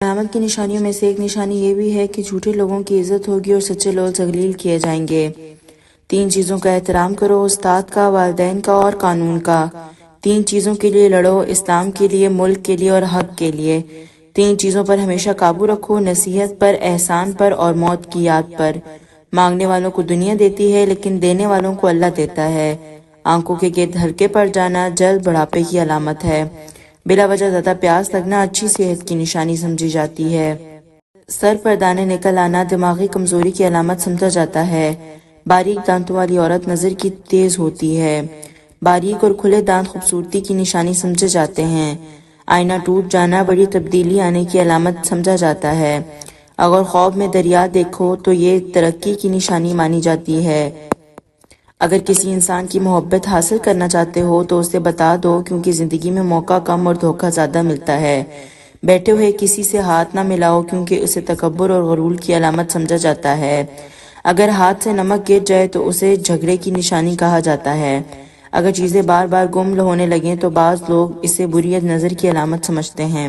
قیامت کی نشانیوں میں سے ایک نشانی یہ بھی ہے کہ جھوٹے لوگوں کی عزت ہوگی اور سچے لوگ ذلیل کیے جائیں گے۔ 3 چیزوں کا احترام کرو، استاد کا، والدین کا اور قانون کا۔ 3 چیزوں کے لیے لڑو، اسلام کے لیے، ملک کے لیے اور حق کے لیے۔ 3 چیزوں پر ہمیشہ قابو رکھو، نصیحت پر، احسان پر اور موت کی یاد پر۔ مانگنے والوں کو دنیا دیتی ہے لیکن دینے والوں کو اللہ دیتا ہے۔ آنکھوں کے گرد ہلکے پڑ جانا جلد بڑھاپے کی علامت ہے۔ بلا وجہ زیادہ پیاس لگنا اچھی صحت کی نشانی سمجھی جاتی ہے۔ سر پر دانے نکل آنا دماغی کمزوری کی علامت سمجھا جاتا ہے۔ باریک دانتوں والی عورت نظر کی تیز ہوتی ہے۔ باریک اور کھلے دانت خوبصورتی کی نشانی سمجھے جاتے ہیں۔ آئینہ ٹوٹ جانا بڑی تبدیلی آنے کی علامت سمجھا جاتا ہے۔ اگر خواب میں دریا دیکھو تو یہ ترقی کی نشانی مانی جاتی ہے۔ اگر کسی انسان کی محبت حاصل کرنا چاہتے ہو تو اسے بتا دو، کیونکہ زندگی میں موقع کم اور دھوکہ زیادہ ملتا ہے۔ بیٹھے ہوئے کسی سے ہاتھ نہ ملاؤ کیونکہ اسے تکبر اور غرور کی علامت سمجھا جاتا ہے۔ اگر ہاتھ سے نمک گر جائے تو اسے جھگڑے کی نشانی کہا جاتا ہے۔ اگر چیزیں بار بار گم ہونے لگیں تو بعض لوگ اسے بری نظر کی علامت سمجھتے ہیں۔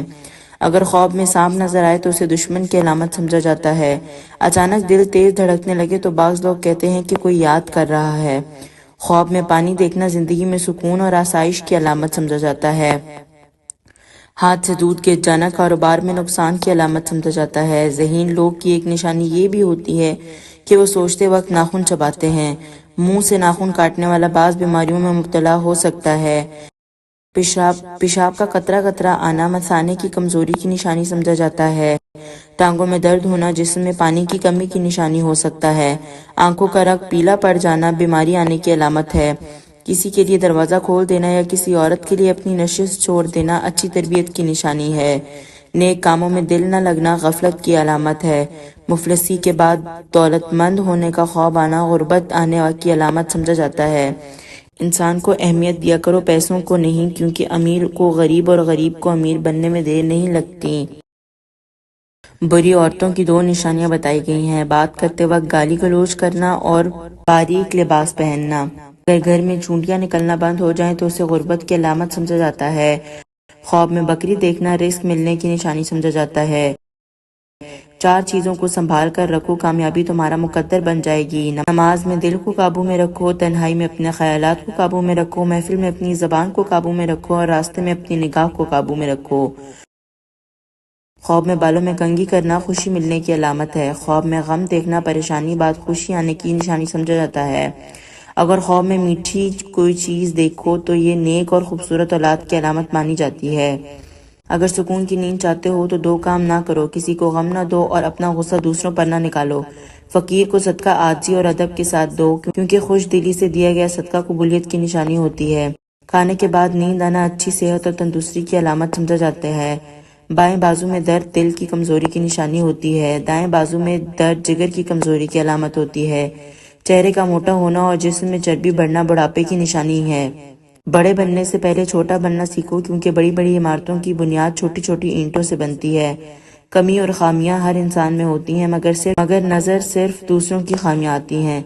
اگر خواب میں سانپ نظر آئے تو اسے دشمن کی علامت سمجھا جاتا ہے۔ اچانک دل تیز دھڑکنے لگے تو بعض لوگ کہتے ہیں کہ کوئی یاد کر رہا ہے۔ خواب میں پانی دیکھنا زندگی میں سکون اور آسائش کی علامت سمجھا جاتا ہے۔ ہاتھ سے دودھ گر جانا کاروبار میں نقصان کی علامت سمجھا جاتا ہے۔ ذہین لوگ کی ایک نشانی یہ بھی ہوتی ہے کہ وہ سوچتے وقت ناخن چباتے ہیں۔ منہ سے ناخن کاٹنے والا بعض بیماریوں میں مبتلا ہو سکتا ہے۔ پیشاب کا قطرہ قطرہ آنا مثانے کی کمزوری کی نشانی سمجھا جاتا ہے۔ ٹانگوں میں درد ہونا جسم میں پانی کی کمی کی نشانی ہو سکتا ہے۔ آنکھوں کا رنگ پیلا پڑ جانا بیماری آنے کی علامت ہے۔ کسی کے لیے دروازہ کھول دینا یا کسی عورت کے لیے اپنی نشست چھوڑ دینا اچھی تربیت کی نشانی ہے۔ نیک کاموں میں دل نہ لگنا غفلت کی علامت ہے۔ مفلسی کے بعد دولت مند ہونے کا خواب آنا غربت آنے کی علامت سمجھا جاتا ہے۔ انسان کو اہمیت دیا کرو، پیسوں کو نہیں، کیونکہ امیر کو غریب اور غریب کو امیر بننے میں دیر نہیں لگتی۔ بری عورتوں کی 2 نشانیاں بتائی گئی ہیں: بات کرتے وقت گالی گلوچ کرنا اور باریک لباس پہننا۔ اگر گھر میں چونٹیاں نکلنا بند ہو جائیں تو اسے غربت کی علامت سمجھا جاتا ہے۔ خواب میں بکری دیکھنا رزق ملنے کی نشانی سمجھا جاتا ہے۔ 4 چیزوں کو سنبھال کر رکھو، کامیابی تمہارا مقدر بن جائے گی۔ نماز میں دل کو قابو میں رکھو، تنہائی میں اپنے خیالات کو قابو میں رکھو، محفل میں اپنی زبان کو قابو میں رکھو اور راستے میں اپنی نگاہ کو قابو میں رکھو۔ خواب میں بالوں میں کنگھی کرنا خوشی ملنے کی علامت ہے۔ خواب میں غم دیکھنا پریشانی بعد خوشی آنے کی نشانی سمجھا جاتا ہے۔ اگر خواب میں میٹھی کوئی چیز دیکھو تو یہ نیک اور خوبصورت اولاد کی علامت مانی جاتی ہے۔ اگر سکون کی نیند چاہتے ہو تو 2 کام نہ کرو: کسی کو غم نہ دو اور اپنا غصہ دوسروں پر نہ نکالو۔ فقیر کو صدقہ عاجزی اور ادب کے ساتھ دو، کیونکہ خوش دلی سے دیا گیا صدقہ قبولیت کی نشانی ہوتی ہے۔ کھانے کے بعد نیند آنا اچھی صحت اور تندرستی کی علامت سمجھا جاتا ہے۔ بائیں بازو میں درد دل کی کمزوری کی نشانی ہوتی ہے۔ دائیں بازو میں درد جگر کی کمزوری کی علامت ہوتی ہے۔ چہرے کا موٹا ہونا اور جسم میں چربی بڑھنا بڑھاپے کی نشانی ہے۔ بڑے بننے سے پہلے چھوٹا بننا سیکھو، کیونکہ بڑی بڑی عمارتوں کی بنیاد چھوٹی چھوٹی اینٹوں سے بنتی ہے۔ کمی اور خامیاں ہر انسان میں ہوتی ہیں، مگر نظر صرف دوسروں کی خامیاں آتی ہیں۔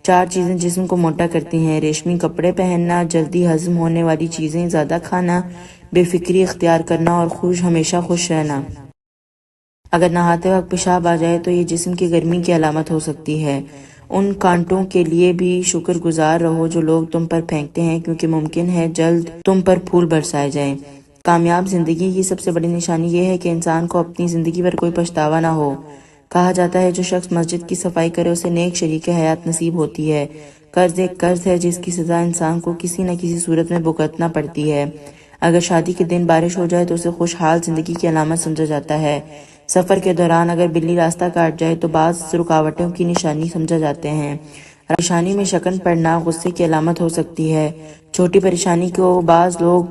4 چیزیں جسم کو موٹا کرتی ہیں: ریشمی کپڑے پہننا، جلدی ہضم ہونے والی چیزیں زیادہ کھانا، بے فکری اختیار کرنا اور ہمیشہ خوش رہنا۔ اگر نہاتے وقت پیشاب آ جائے تو یہ جسم کی گرمی کی علامت ہو سکتی ہے۔ ان کانٹوں کے لیے بھی شکر گزار رہو جو لوگ تم پر پھینکتے ہیں، کیونکہ ممکن ہے جلد تم پر پھول برسائے جائیں۔ کامیاب زندگی کی سب سے بڑی نشانی یہ ہے کہ انسان کو اپنی زندگی پر کوئی پچھتاوا نہ ہو۔ کہا جاتا ہے جو شخص مسجد کی صفائی کرے اسے نیک شریک حیات نصیب ہوتی ہے۔ قرض ایک قرض ہے جس کی سزا انسان کو کسی نہ کسی صورت میں بھگتنا پڑتی ہے۔ اگر شادی کے دن بارش ہو جائے تو اسے خوشحال زندگی کی علامت سمجھا جاتا ہے۔ سفر کے دوران اگر بلی راستہ کاٹ جائے تو بعض رکاوٹوں کی نشانی سمجھا جاتے ہیں۔ پریشانی میں شکن پڑنا غصے کی علامت ہو سکتی ہے۔ چھوٹی پریشانی کو بعض لوگ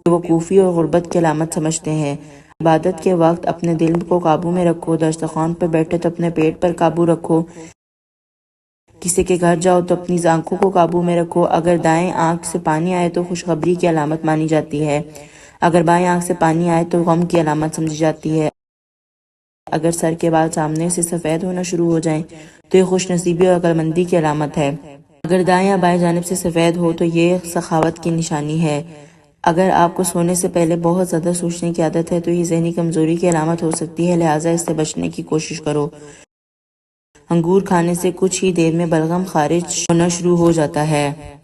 بیوقوفی اور غربت کی علامت سمجھتے ہیں۔ عبادت کے وقت اپنے دل کو قابو میں رکھو، دسترخوان پر بیٹھے تو اپنے پیٹ پر قابو رکھو، کسی کے گھر جاؤ تو اپنی آنکھوں کو قابو میں رکھو۔ اگر دائیں آنکھ سے پانی آئے تو خوشخبری کی علامت مانی جاتی ہے۔ اگر بائیں آنکھ سے پانی آئے تو غم کی علامت سمجھی جاتی ہے۔ اگر سر کے بال سامنے سے سفید ہونا شروع ہو جائیں تو یہ خوش نصیبی اور عقلمندی کی علامت ہے۔ اگر دائیں یا بائیں جانب سے سفید ہو تو یہ سخاوت کی نشانی ہے۔ اگر آپ کو سونے سے پہلے بہت زیادہ سوچنے کی عادت ہے تو یہ ذہنی کمزوری کی علامت ہو سکتی ہے، لہٰذا اس سے بچنے کی کوشش کرو۔ انگور کھانے سے کچھ ہی دیر میں بلغم خارج ہونا شروع ہو جاتا ہے۔